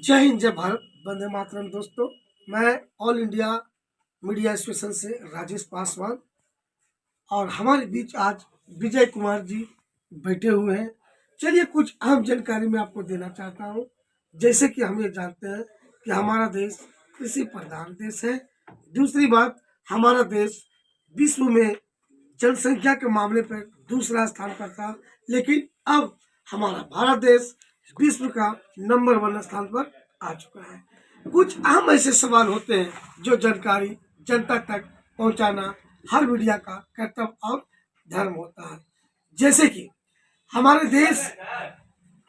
जय हिंद, जय भारत, वंदे मातरम। दोस्तों, मैं ऑल इंडिया मीडिया एसोसिएशन से राजेश पासवान और हमारे बीच आज विजय कुमार जी बैठे हुए हैं। चलिए कुछ अहम जानकारी मैं आपको देना चाहता हूं। जैसे कि हम ये जानते हैं कि हमारा देश कृषि प्रधान देश है। दूसरी बात, हमारा देश विश्व में जनसंख्या के मामले पर दूसरा स्थान पर था, लेकिन अब हमारा भारत देश विश्व का नंबर 1 स्थान पर आ चुका है। कुछ अहम ऐसे सवाल होते हैं जो जानकारी जनता तक पहुंचाना हर मीडिया का कर्तव्य और धर्म होता है। जैसे कि हमारे देश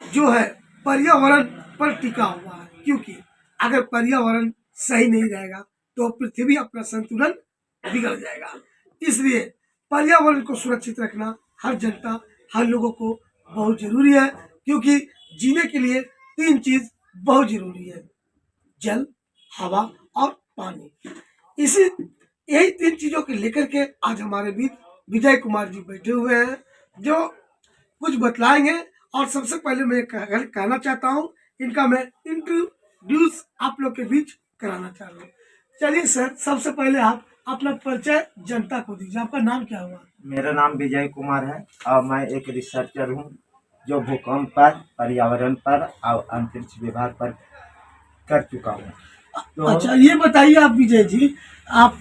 जो है पर्यावरण पर टिका हुआ है, क्योंकि अगर पर्यावरण सही नहीं रहेगा तो पृथ्वी अपना संतुलन बिगड़ जाएगा। इसलिए पर्यावरण को सुरक्षित रखना हर जनता, हर लोगों को बहुत जरूरी है, क्योंकि जीने के लिए 3 चीज बहुत जरूरी है: जल, हवा और पानी। इसी यही 3 चीजों को लेकर के आज हमारे बीच विजय कुमार जी बैठे हुए हैं, जो कुछ बतलाएंगे। और सबसे पहले मैं कहना चाहता हूँ, इनका मैं इंट्रोड्यूस आप लोग के बीच कराना चाह रहा हूँ। चलिए सर, सबसे पहले आप अपना परिचय जनता को दीजिए। आपका नाम क्या हुआ? मेरा नाम विजय कुमार है और मैं एक रिसर्चर हूँ जो भूकंप पर, पर्यावरण पर और अंतरिक्ष विभाग पर कर चुका हूँ। तो अच्छा, ये बताइए आप विजय जी, आप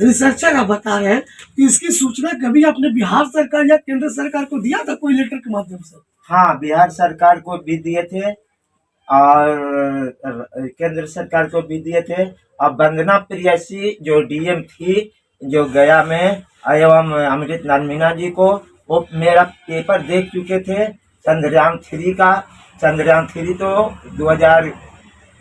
रिसर्चर आप बता रहे हैं, इसकी सूचना कभी आपने बिहार सरकार या केंद्र सरकार को दिया था कोई लेटर के माध्यम से? हाँ, बिहार सरकार को भी दिए थे और केंद्र सरकार को भी दिए थे। और वंदना प्रियसी जो डीएम थी, जो गया में, एवं अमृत लाल मीणा जी को, वो मेरा पेपर देख चुके थे चंद्रयान 3 का। चंद्रयान 3 तो 2000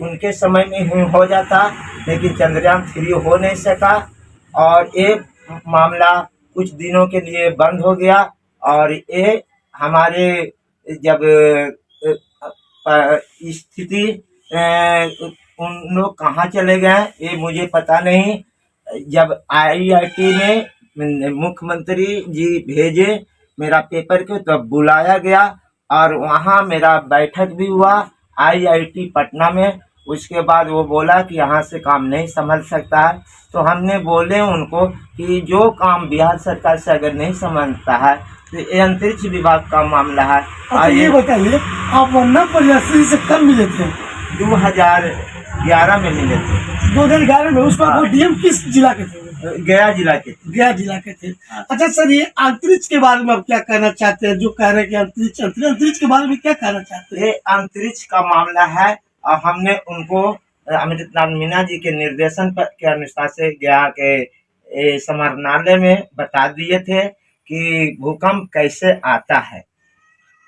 उनके समय में ही हो जाता, लेकिन चंद्रयान 3 हो नहीं सका और ये मामला कुछ दिनों के लिए बंद हो गया। और ये हमारे जब स्थिति उन लोग कहाँ चले गए ये मुझे पता नहीं। जब आईआईटी में मुख्यमंत्री जी भेजे मेरा पेपर को, तब बुलाया गया और वहाँ मेरा बैठक भी हुआ आईआईटी पटना में। उसके बाद वो बोला कि यहाँ से काम नहीं संभल सकता है। तो हमने बोले उनको कि जो काम बिहार सरकार से अगर नहीं संभलता है तो ये अंतरिक्ष विभाग का मामला है। अच्छा, ये बताइए, आप वंदना प्रियसी से कब मिले थे? 2011 में मिले थे। 2011 में? उसका वो डीएम किस जिला के थे? गया जिला के। गया जिला के थे। अच्छा सर, ये अंतरिक्ष के बारे में आप क्या कहना चाहते हैं? जो कह रहे हैं कि अंतरिक्ष के बारे में क्या कहना चाहते हैं? ये अंतरिक्ष का मामला है और हमने उनको अमृत लाल मीणा जी के निर्देशन पर के अनुसार से गया के समाहरणालय में बता दिए थे कि भूकंप कैसे आता है।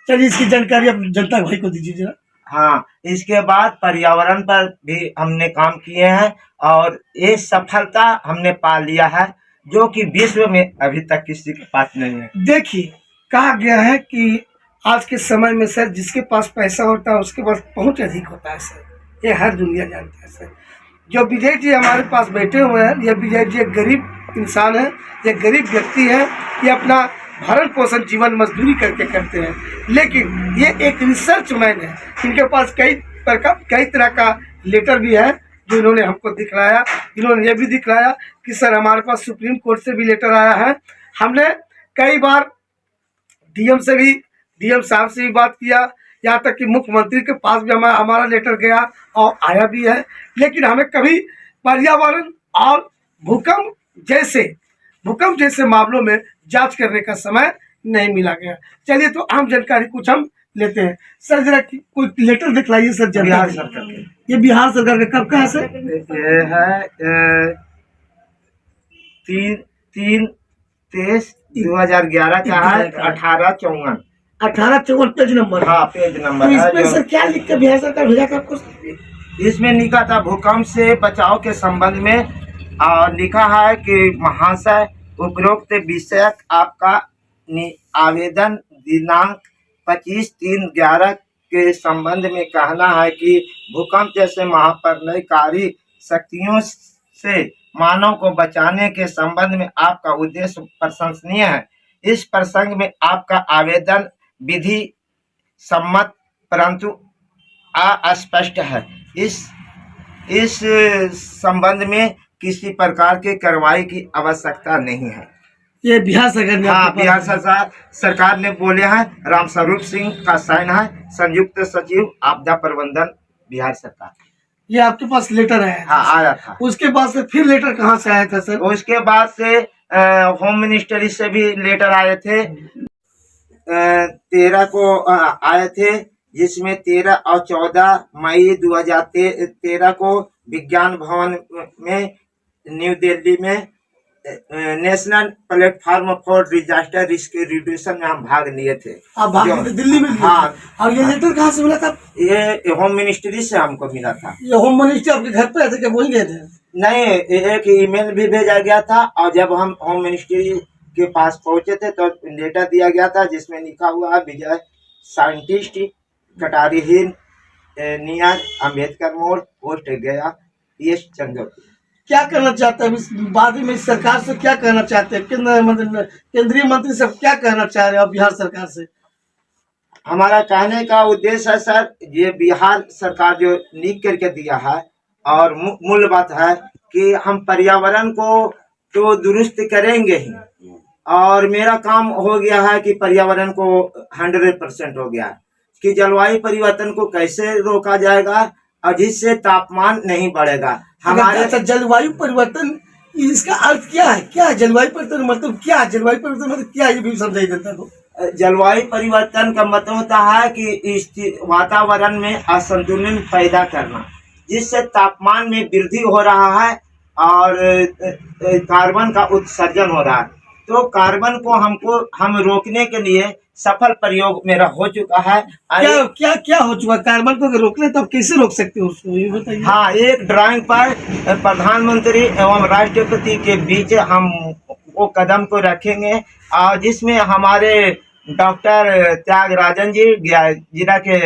चलिए, इसकी जानकारी आप जनता भाई को दीजिए जरा। हाँ, इसके बाद पर्यावरण पर भी हमने काम किए हैं और ये सफलता हमने पा लिया है, जो कि विश्व में अभी तक किसी के पास नहीं है। देखिए, कहा गया है कि आज के समय में सर, जिसके पास पैसा होता है उसके पास पहुंच अधिक होता है सर। ये हर दुनिया जानता है सर। जो विजय जी हमारे पास बैठे हुए हैं, ये विजय जी एक गरीब इंसान है, ये गरीब व्यक्ति है। ये अपना भरण पोषण जीवन मजदूरी करके करते हैं, लेकिन ये एक रिसर्च मैन है। इनके पास कई तरह का लेटर भी है जो इन्होंने हमको दिखलाया। इन्होंने ये भी दिखलाया कि सर, हमारे पास सुप्रीम कोर्ट से भी लेटर आया है। हमने कई बार डीएम साहब से भी बात किया, यहाँ तक कि मुख्यमंत्री के पास भी हमारा लेटर गया और आया भी है, लेकिन हमें कभी पर्यावरण और भूकंप जैसे मामलों में जांच करने का समय नहीं मिला गया। चलिए, तो आम जानकारी कुछ हम लेते हैं। सर, जरा कोई लेटर दिखलाइए सर। बिहार सरकार के। ये बिहार सरकार का कब का है सर? ये है 3/23/2011 का है, 1854। 1854 पेज नंबर। हाँ, पेज नंबर तो है। इसमें सर क्या लिख के बिहार सरकार भेजा था आपको? इसमें लिखा था भूकंप से बचाव के संबंध में, और लिखा है कि महाशय, उपरोक्त विषयक आपका आवेदन दिनांक 25/3/11 के संबंध में कहना है कि भूकंप जैसे महाप्रलयकारी शक्तियों से मानव को बचाने के संबंध में आपका उद्देश्य प्रशंसनीय है। इस प्रसंग में आपका आवेदन विधि सम्मत परंतु अस्पष्ट है। इस संबंध में किसी प्रकार की कार्रवाई की आवश्यकता नहीं है। ये बिहार सरकार ने हाँ, आपके बिहार पास सरकार ने बोले हैं। रामस्वरूप सिंह का साइन है, संयुक्त सचिव आपदा प्रबंधन, बिहार सरकार। ये आपके पास लेटर आया था? हाँ, आया था। उसके बाद से फिर लेटर कहाँ से आया था सर? उसके बाद से होम मिनिस्ट्री से भी लेटर आए थे। 13 को आए थे, जिसमें 13 और 14 मई 2013 को विज्ञान भवन में न्यू दिल्ली में national platform for disaster risk reduction में हम भाग लिए थे। आप भाग लिए थे, दिल्ली में लिए थे? हाँ। और ये लेटर कहाँ से मिला था? ये होम मिनिस्ट्री से हमको मिला था। ये होम मिनिस्ट्री आपके घर पे आए थे क्या, वहीं गए थे? नहीं, एक ईमेल भी भेजा गया था, और जब हम होम मिनिस्ट्री के पास पहुंचे थे तो लेटर दिया गया था जिसमें लिखा हुआ है विजय साइंटिस्ट, कटारी हिल नियर अम्बेडकर मोड़, पोस्ट गया, ईस्ट चंद्रपुर। क्या करना चाहते हैं इस बाद में, इस सरकार से क्या कहना चाहते हैं? केंद्रीय मंत्री से क्या कहना चाह रहे हैं बिहार सरकार से? हमारा कहने का उद्देश्य है सर, ये बिहार सरकार जो लिख करके दिया है, और मूल बात है कि हम पर्यावरण को तो दुरुस्त करेंगे ही, और मेरा काम हो गया है कि पर्यावरण को 100% हो गया है कि जलवायु परिवर्तन को कैसे रोका जाएगा और जिससे तापमान नहीं बढ़ेगा हमारे। अच्छा, जलवायु परिवर्तन इसका अर्थ क्या है? क्या है जलवायु परिवर्तन, मतलब क्या है जलवायु परिवर्तन, मतलब क्या है, ये भी समझाई जनता को। जलवायु परिवर्तन का मतलब होता है कि वातावरण में असंतुलन पैदा करना, जिससे तापमान में वृद्धि हो रहा है और कार्बन का उत्सर्जन हो रहा है। तो कार्बन को हम रोकने के लिए सफल प्रयोग मेरा हो चुका है। क्या क्या क्या हो चुका? कार्बन को अगर रोकने तो आप कैसे रोक सकते हो उसको, ये बताइए। हाँ, एक ड्राइंग पर प्रधानमंत्री एवं राष्ट्रपति के बीच हम वो कदम को रखेंगे, और जिसमें हमारे डॉक्टर त्यागराजन जी जिला के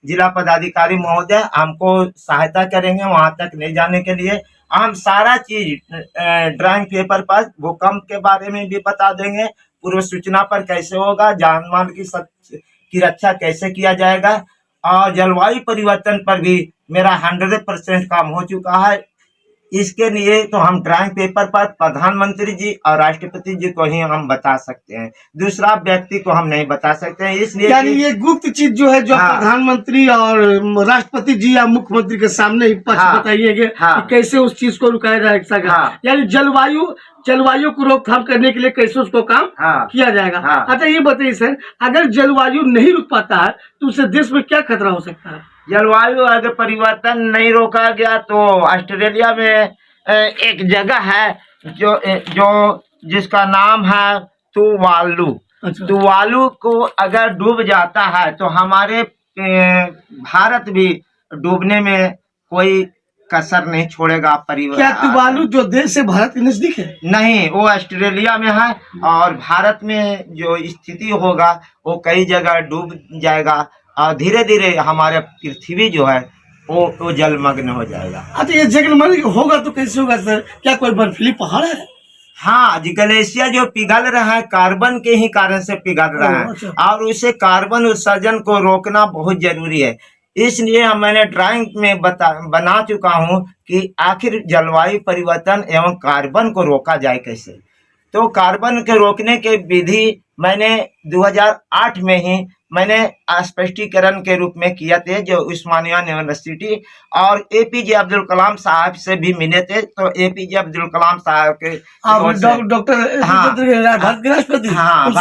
जिला पदाधिकारी महोदय हमको सहायता करेंगे वहां तक ले जाने के लिए। हम सारा चीज ड्राइंग पेपर पर भूकंप के बारे में भी बता देंगे, पूर्व सूचना पर कैसे होगा, जान माल की रक्षा कैसे किया जाएगा, और जलवायु परिवर्तन पर भी मेरा 100% काम हो चुका है। इसके लिए तो हम ड्राइंग पेपर पर प्रधानमंत्री जी और राष्ट्रपति जी को ही हम बता सकते हैं, दूसरा व्यक्ति को हम नहीं बता सकते हैं। इसलिए यानी ये गुप्त चीज जो है, जो हाँ, प्रधानमंत्री और राष्ट्रपति जी या मुख्यमंत्री के सामने ही बताइएगा कि कैसे उस चीज को रुकाया जा सकेगा। यानी जलवायु को रोकथाम करने के लिए कैसे उसको काम किया जाएगा। अच्छा, ये बताइए सर, अगर जलवायु नहीं रुक पाता है तो उससे देश में क्या खतरा हो सकता है? जलवायु अगर परिवर्तन नहीं रोका गया तो ऑस्ट्रेलिया में एक जगह है जो जिसका नाम है तुवालू। अच्छा। तुवालू को अगर डूब जाता है तो हमारे भारत भी डूबने में कोई कसर नहीं छोड़ेगा। क्या तुवालू जो देश है भारत के नजदीक है? नहीं, वो ऑस्ट्रेलिया में है, और भारत में जो स्थिति होगा वो कई जगह डूब जाएगा, और धीरे धीरे हमारे पृथ्वी जो है वो जलमग्न हो जाएगा। अच्छा, ये जलमग्न होगा तो कैसे होगा सर? क्या कोई बर्फीली पहाड़ है? हाँ, ग्लेशियर जो पिघल रहा है कार्बन के ही कारण से पिघल रहा है। अच्छा। और उसे कार्बन उत्सर्जन को रोकना बहुत जरूरी है। इसलिए मैंने ड्राइंग में बना चुका हूँ कि आखिर जलवायु परिवर्तन एवं कार्बन को रोका जाए कैसे। तो कार्बन के रोकने के विधि मैंने 2008 में ही मैंने स्पष्टीकरण के रूप में किया थे, जो उस्मानिया यूनिवर्सिटी और एपीजे अब्दुल कलाम साहब से भी मिले थे। तो एपीजे अब्दुल कलाम साहब के डॉक्टर भारत के राष्ट्रपति, हाँ,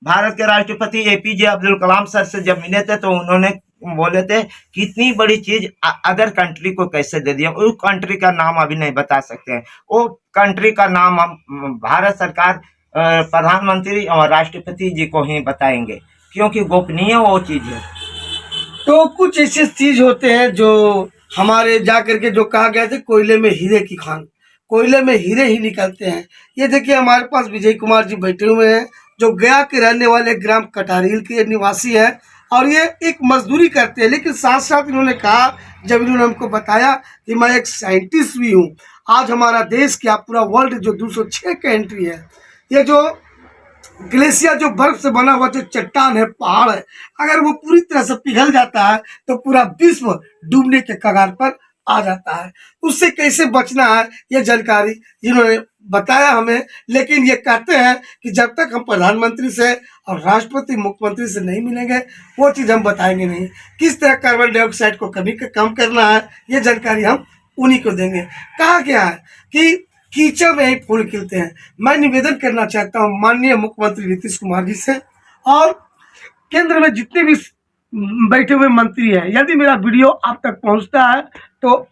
भारत के राष्ट्रपति एपीजे अब्दुल कलाम सर से जब मिले थे तो उन्होंने बोले थे कि इतनी बड़ी चीज अदर कंट्री को कैसे दे दिया। उस कंट्री का नाम अभी नहीं बता सकते हैं, वो कंट्री का नाम हम भारत सरकार प्रधानमंत्री और राष्ट्रपति जी को ही बताएंगे, क्योंकि गोपनीय वो चीज है। तो कुछ ऐसे चीज होते हैं जो हमारे जा करके जो कहा गया था, कोयले में हीरे की खान, कोयले में हीरे ही निकलते हैं। ये देखिए हमारे पास विजय कुमार जी बैठे हुए हैं, जो गया के रहने वाले ग्राम कटारील के निवासी है, और ये एक मजदूरी करते हैं। लेकिन साथ साथ इन्होंने कहा, जब इन्होंने हमको बताया कि मैं एक साइंटिस्ट भी हूँ, आज हमारा देश क्या पूरा वर्ल्ड जो 206 का एंट्री है, ये जो ग्लेशियर जो बर्फ से बना हुआ जो चट्टान है, पहाड़ है, अगर वो पूरी तरह से पिघल जाता है तो पूरा विश्व डूबने के कगार पर आ जाता है। उससे कैसे बचना है ये जानकारी इन्होंने बताया हमें, लेकिन ये कहते हैं कि जब तक हम प्रधानमंत्री से और राष्ट्रपति मुख्यमंत्री से नहीं मिलेंगे वो चीज़ हम बताएंगे नहीं। किस तरह कार्बन डाइऑक्साइड को कम करना है ये जानकारी हम उन्हीं को देंगे। कहा गया है कि कीचड़ में ही फूल खिलते हैं। मैं निवेदन करना चाहता हूँ माननीय मुख्यमंत्री नीतीश कुमार जी से और केंद्र में जितने भी बैठे हुए मंत्री हैं, यदि मेरा वीडियो आप तक पहुंचता है तो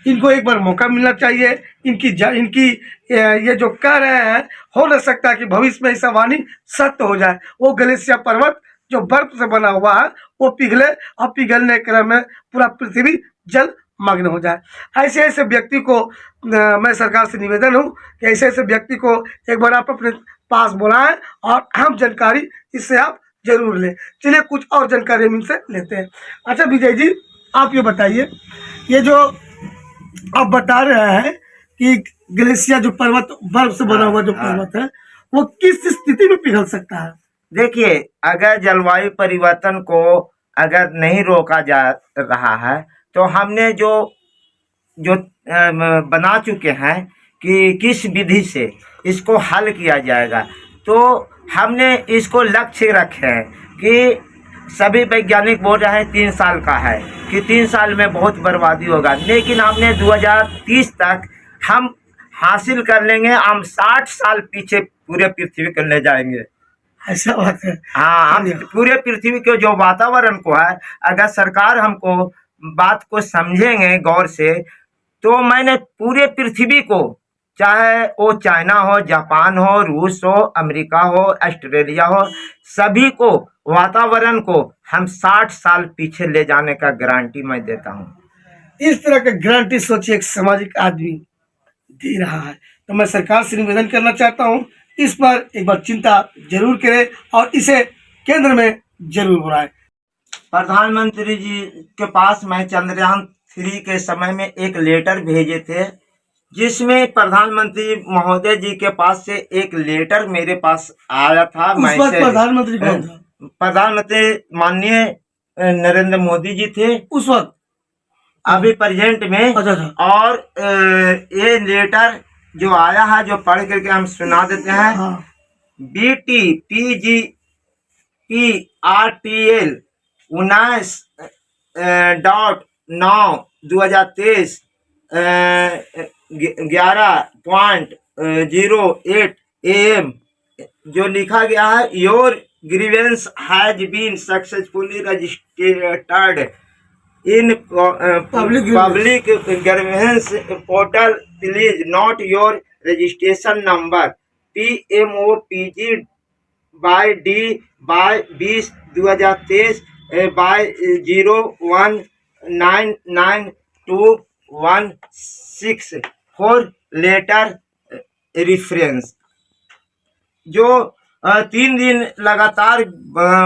इनको एक बार मौका मिलना चाहिए। इनकी ये जो कह रहे हैं, हो न सकता है कि भविष्य में ऐसा वाणी सत्य हो जाए। वो ग्लेशियर पर्वत जो बर्फ से बना हुआ है वो पिघले और पिघलने के क्रम में पूरा पृथ्वी जल मग्न हो जाए। ऐसे ऐसे व्यक्ति को मैं सरकार से निवेदन हूँ कि ऐसे ऐसे व्यक्ति को एक बार आप अपने पास बुलाएं और अहम जानकारी इससे आप जरूर लें। चलिए कुछ और जानकारी हम इनसे लेते हैं। अच्छा विजय जी, आप ये बताइए, ये जो आप बता रहे हैं कि ग्लेशियर जो पर्वत बर्फ से बना हुआ जो पर्वत है वो किस स्थिति में पिघल सकता है? देखिए, अगर जलवायु परिवर्तन को अगर नहीं रोका जा रहा है तो हमने जो जो बना चुके हैं कि किस विधि से इसको हल किया जाएगा, तो हमने इसको लक्ष्य रखे हैं कि सभी वैज्ञानिक बोल रहे हैं 3 साल का है कि 3 साल में बहुत बर्बादी होगा, लेकिन हमने 2030 तक हम हासिल कर लेंगे। हम 60 साल पीछे पूरे पृथ्वी को ले जाएंगे। ऐसा बात है? हाँ, हम पूरे पृथ्वी के जो वातावरण को है, अगर सरकार हमको बात को समझेंगे गौर से, तो मैंने पूरे पृथ्वी को, चाहे वो चाइना हो, जापान हो, रूस हो, अमेरिका हो, ऑस्ट्रेलिया हो, सभी को वातावरण को हम 60 साल पीछे ले जाने का गारंटी मैं देता हूँ। इस तरह का गारंटी सोचिए एक सामाजिक आदमी दे रहा है, तो मैं सरकार से निवेदन करना चाहता हूँ इस पर एक बार चिंता जरूर करें और इसे केंद्र में जरूर बुलाएं। प्रधानमंत्री जी के पास मैं चंद्रयान 3 के समय में एक लेटर भेजे थे, जिसमें प्रधानमंत्री महोदय जी के पास से एक लेटर मेरे पास आया था। उस वक्त प्रधानमंत्री कौन था? प्रधानमंत्री माननीय नरेंद्र मोदी जी थे उस वक्त, अभी प्रेजेंट में। अच्छा। और ये लेटर जो आया है, जो पढ़ करके हम सुना देते हैं। हाँ। BTPGPRTL 19.9/2023 11:08 AM जो लिखा गया है, your grievance has been successfully registered in public grievance portal, please note your registration number PMOPG by D by 20/2023 by 0199216 for later reference. जो 3 दिन लगातार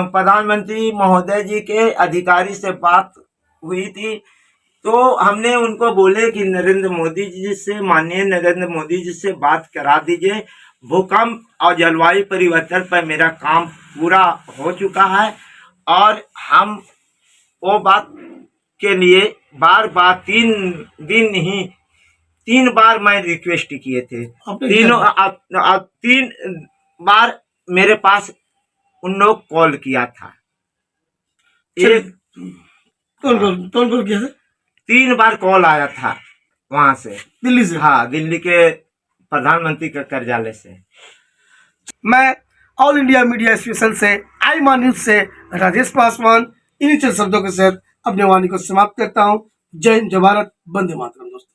प्रधानमंत्री महोदय जी के अधिकारी से बात हुई थी, तो हमने उनको बोले कि नरेंद्र मोदी जी से, माननीय नरेंद्र मोदी जी से बात करा दीजिए। भूकंप और जलवायु परिवर्तन पर मेरा काम पूरा हो चुका है और हम वो बात के लिए बार बार 3 बार मैं रिक्वेस्ट किए थे। 3 बार मेरे पास उन लोग कॉल किया था। एक कौन किया था? 3 बार कॉल आया था वहां से, दिल्ली से। हाँ, दिल्ली के प्रधानमंत्री के कार्यालय से। मैं ऑल इंडिया मीडिया एसोसिएशन से, आईमा न्यूज से राजेश पासवान इन्हीं चंद शब्दों के साथ अपने वाणी को समाप्त करता हूँ। जय हिंद, जय भारत, वंदे मातरम दोस्तों।